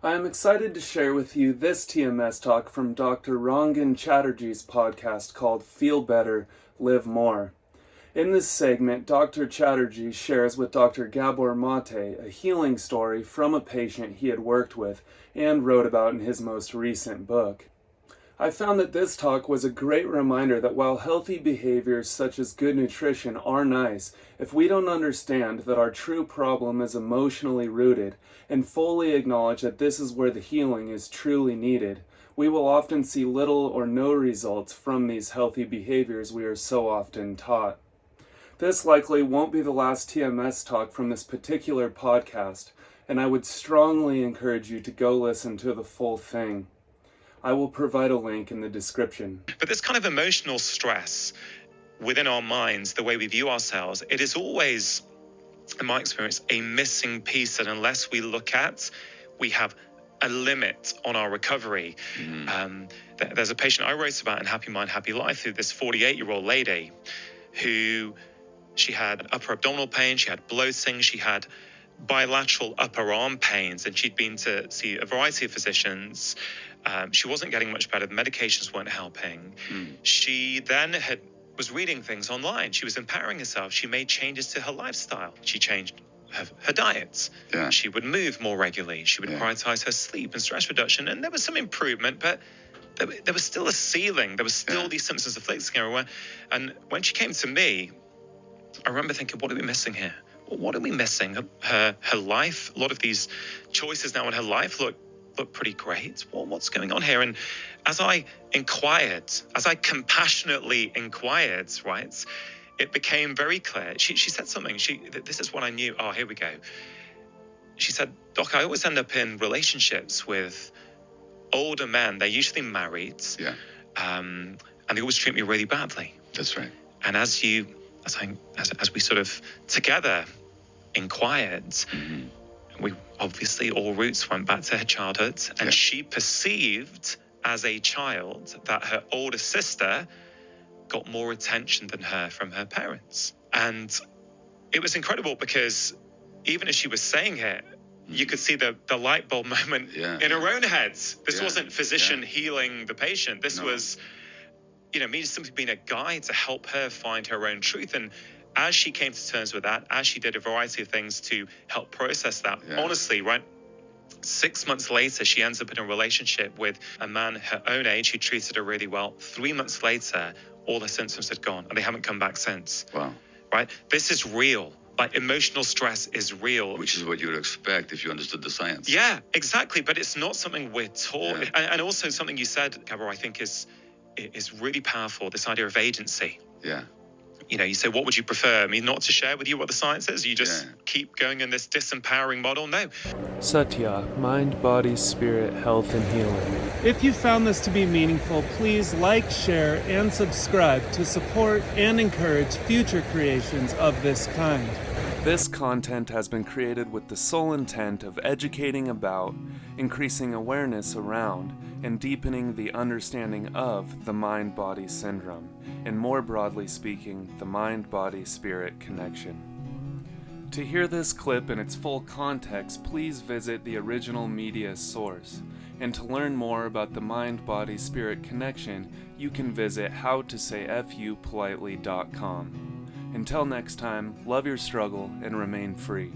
I am excited to share with you this TMS talk from Dr. Rangan Chattergee's podcast called Feel Better, Live More. In this segment, Dr. Chatterjee shares with Dr. Gabor Mate a healing story from a patient he had worked with and wrote about in his most recent book. I found that this talk was a great reminder that while healthy behaviors such as good nutrition are nice, if we don't understand that our true problem is emotionally rooted and fully acknowledge that this is where the healing is truly needed, we will often see little or no results from these healthy behaviors we are so often taught. This likely won't be the last TMS talk from this particular podcast, and I would strongly encourage you to go listen to the full thing. I will provide a link in the description. But this kind of emotional stress within our minds, the way we view ourselves, it is always, in my experience, a missing piece that unless we look at, we have a limit on our recovery. There's a patient I wrote about in Happy Mind, Happy Life, who this 48-year-old lady who she had upper abdominal pain, she had bloating, she had bilateral upper arm pains, and she'd been to see a variety of physicians. She wasn't getting much better. The medications weren't helping. She then was reading things online. She was empowering herself. She made changes to her lifestyle. She changed her diet. Yeah. She would move more regularly. She would prioritize her sleep and stress reduction. And there was some improvement, but there was still a ceiling. There was still these symptoms afflicting her. And when she came to me, I remember thinking, what are we missing here? What are we missing? Her life, a lot of these choices now in her life look pretty great. Well, what's going on here? And as I compassionately inquired, right, it became very clear. She said something. This is what I knew. Oh, here we go. She said, Doc, I always end up in relationships with older men. They're usually married. Yeah. And they always treat me really badly. That's right. And as we sort of together inquired, we obviously all roots went back to her childhood, and she perceived as a child that her older sister got more attention than her from her parents. And it was incredible because even as she was saying it, you could see the light bulb moment in her own head. This wasn't physician healing the patient. This was, me simply being a guide to help her find her own truth. And as she came to terms with that, as she did a variety of things to help process that, honestly, right, 6 months later, she ends up in a relationship with a man her own age who treated her really well. 3 months later, all the symptoms had gone, and they haven't come back since. Wow. Right? This is real. Like, emotional stress is real. Which is what you would expect if you understood the science. Yeah, exactly. But it's not something we're taught. Yeah. And also something you said, Gabor, I think is really powerful, this idea of agency. Yeah. You say, what would you prefer? I mean, not to share with you what the science is? You just keep going in this disempowering model? No. Satya, mind, body, spirit, health, and healing. If you found this to be meaningful, please like, share, and subscribe to support and encourage future creations of this kind. This content has been created with the sole intent of educating about, increasing awareness around, and deepening the understanding of the mind-body syndrome, and more broadly speaking, the mind-body-spirit connection. To hear this clip in its full context, please visit the original media source. And to learn more about the mind-body-spirit connection, you can visit howtosayfupolitely.com. Until next time, love your struggle and remain free.